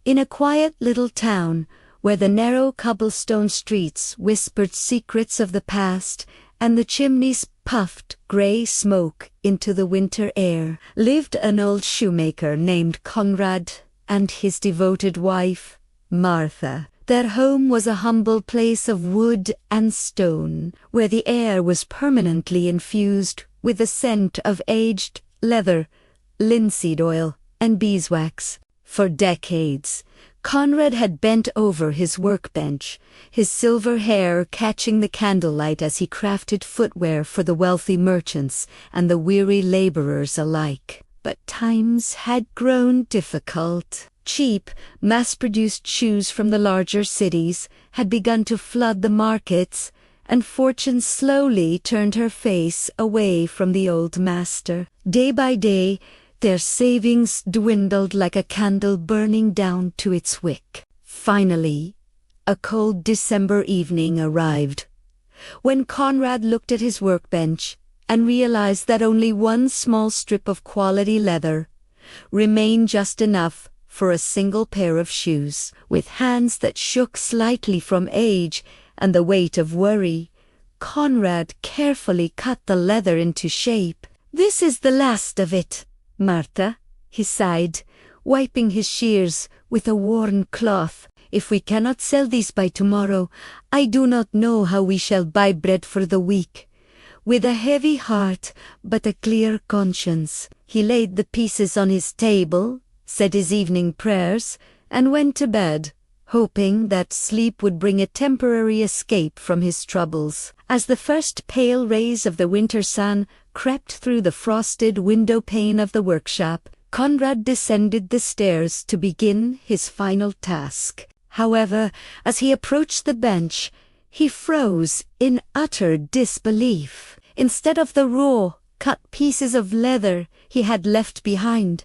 In a quiet little town, where the narrow cobblestone streets whispered secrets of the past, and the chimneys puffed grey smoke into the winter air, lived an old shoemaker named Conrad and his devoted wife, Martha. Their home was a humble place of wood and stone, where the air was permanently infused with the scent of aged leather, linseed oil, and beeswax. For decades, Conrad had bent over his workbench, his silver hair catching the candlelight as he crafted footwear for the wealthy merchants and the weary laborers alike. But times had grown difficult. Cheap, mass-produced shoes from the larger cities had begun to flood the markets, and fortune slowly turned her face away from the old master. Day by day, their savings dwindled like a candle burning down to its wick. Finally, a cold December evening arrived, when Conrad looked at his workbench and realized that only one small strip of quality leather remained just enough for a single pair of shoes. With hands that shook slightly from age and the weight of worry, Conrad carefully cut the leather into shape. "This is the last of it, Martha," he sighed, wiping his shears with a worn cloth. "If we cannot sell these by tomorrow, I do not know how we shall buy bread for the week." With a heavy heart but a clear conscience, he laid the pieces on his table, said his evening prayers, and went to bed, hoping that sleep would bring a temporary escape from his troubles. As the first pale rays of the winter sun crept through the frosted window pane of the workshop, Conrad descended the stairs to begin his final task. However, as he approached the bench, he froze in utter disbelief. Instead of the raw, cut pieces of leather he had left behind,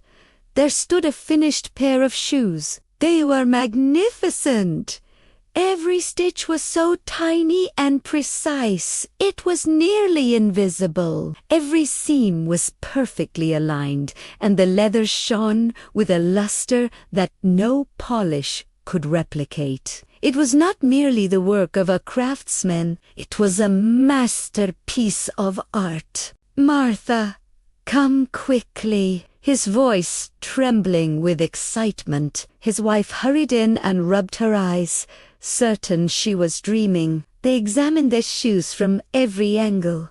there stood a finished pair of shoes. They were magnificent. Every stitch was so tiny and precise, it was nearly invisible. Every seam was perfectly aligned, and the leather shone with a luster that no polish could replicate. It was not merely the work of a craftsman, it was a masterpiece of art. "Martha, come quickly." His voice trembling with excitement, his wife hurried in and rubbed her eyes, certain she was dreaming. They examined their shoes from every angle.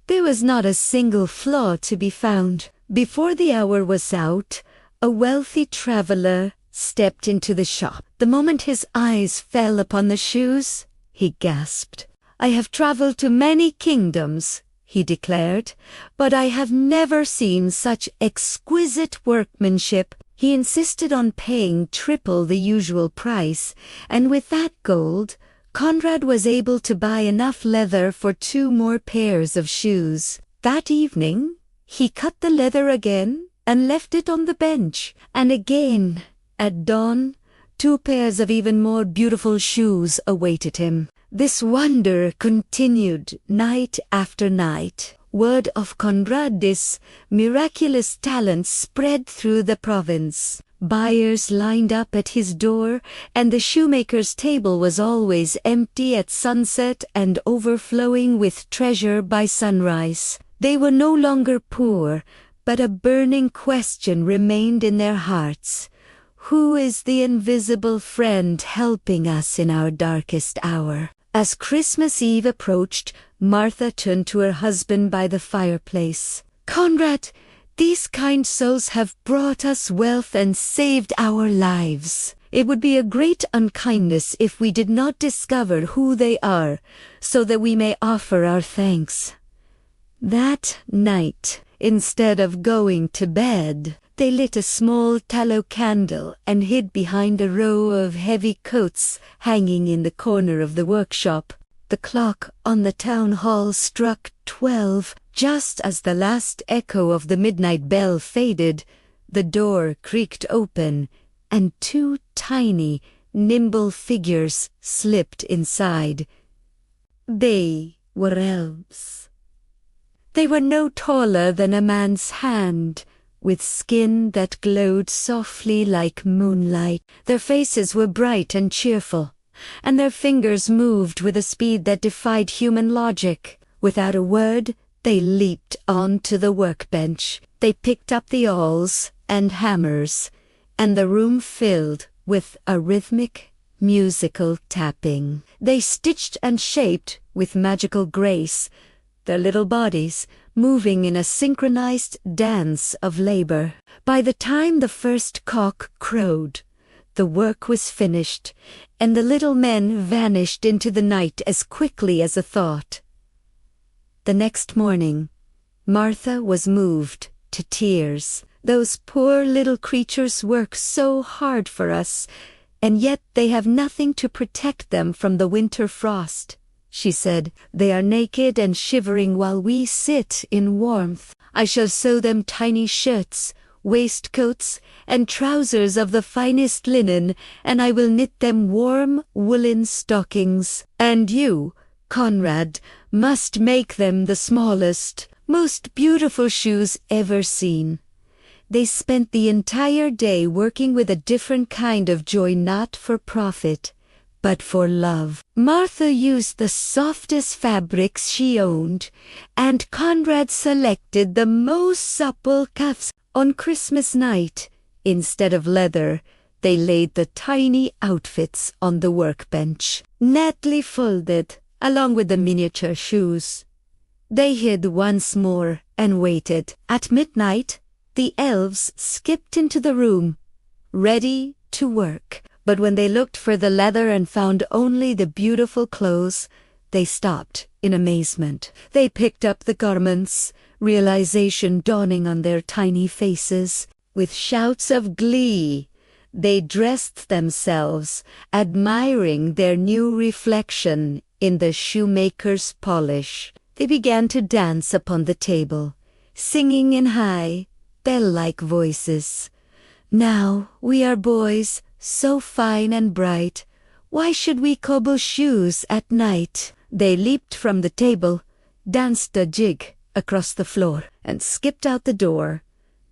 There was not a single flaw to be found. Before the hour was out, a wealthy traveler stepped into the shop. The moment his eyes fell upon the shoes, he gasped. "I have traveled to many kingdoms," he declared, "but I have never seen such exquisite workmanship." He insisted on paying triple the usual price, and with that gold, Conrad was able to buy enough leather for 2 more pairs of shoes. That evening, he cut the leather again and left it on the bench, and again, at dawn, 2 pairs of even more beautiful shoes awaited him. This wonder continued night after night. Word of Conrad's miraculous talent spread through the province. Buyers lined up at his door, and the shoemaker's table was always empty at sunset and overflowing with treasure by sunrise. They were no longer poor, but a burning question remained in their hearts. Who is the invisible friend helping us in our darkest hour? As Christmas Eve approached, Martha turned to her husband by the fireplace. "Conrad, these kind souls have brought us wealth and saved our lives. It would be a great unkindness if we did not discover who they are, so that we may offer our thanks." That night, instead of going to bed, they lit a small tallow candle and hid behind a row of heavy coats hanging in the corner of the workshop. The clock on the town hall struck 12. Just as the last echo of the midnight bell faded, the door creaked open, and 2 tiny, nimble figures slipped inside. They were elves. They were no taller than a man's hand, with skin that glowed softly like moonlight. Their faces were bright and cheerful, and their fingers moved with a speed that defied human logic. Without a word, they leaped onto the workbench. They picked up the awls and hammers, and the room filled with a rhythmic, musical tapping. They stitched and shaped with magical grace, their little bodies moving in a synchronized dance of labor. By the time the first cock crowed, the work was finished, and the little men vanished into the night as quickly as a thought. The next morning, Martha was moved to tears. Those poor little creatures work so hard for us, and yet they have nothing to protect them from the winter frost, she said. They are naked and shivering while we sit in warmth. I shall sew them tiny shirts, waistcoats, and trousers of the finest linen, and I will knit them warm woolen stockings. And you, Conrad, must make them the smallest, most beautiful shoes ever seen. They spent the entire day working with a different kind of joy, not for profit, but for love. Martha used the softest fabrics she owned, and Conrad selected the most supple cuffs. On Christmas night, instead of leather, they laid the tiny outfits on the workbench, neatly folded, along with the miniature shoes. They hid once more and waited. At midnight, the elves skipped into the room, ready to work. But when they looked for the leather and found only the beautiful clothes, they stopped in amazement. They picked up the garments, realization dawning on their tiny faces. With shouts of glee, they dressed themselves, admiring their new reflection in the shoemaker's polish. They began to dance upon the table, singing in high, bell-like voices. Now we are boys, so fine and bright. Why should we cobble shoes at night? They leaped from the table, danced a jig across the floor, and skipped out the door,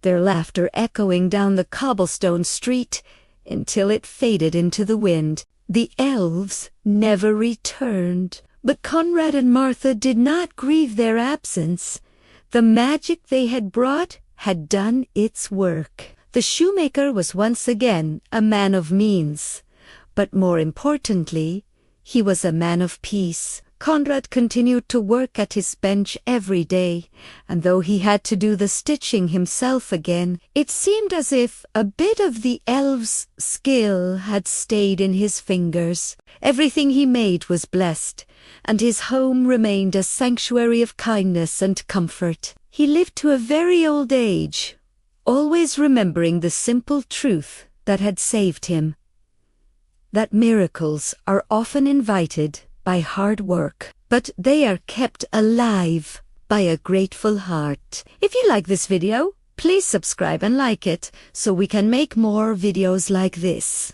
their laughter echoing down the cobblestone street until it faded into the wind. The elves never returned, but Conrad and Martha did not grieve their absence. The magic they had brought had done its work. The shoemaker was once again a man of means, but more importantly, he was a man of peace. Conrad continued to work at his bench every day, and though he had to do the stitching himself again, it seemed as if a bit of the elves' skill had stayed in his fingers. Everything he made was blessed, and his home remained a sanctuary of kindness and comfort. He lived to a very old age, always remembering the simple truth that had saved him, that miracles are often invited by hard work, but they are kept alive by a grateful heart. If you like this video, please subscribe and like it so we can make more videos like this.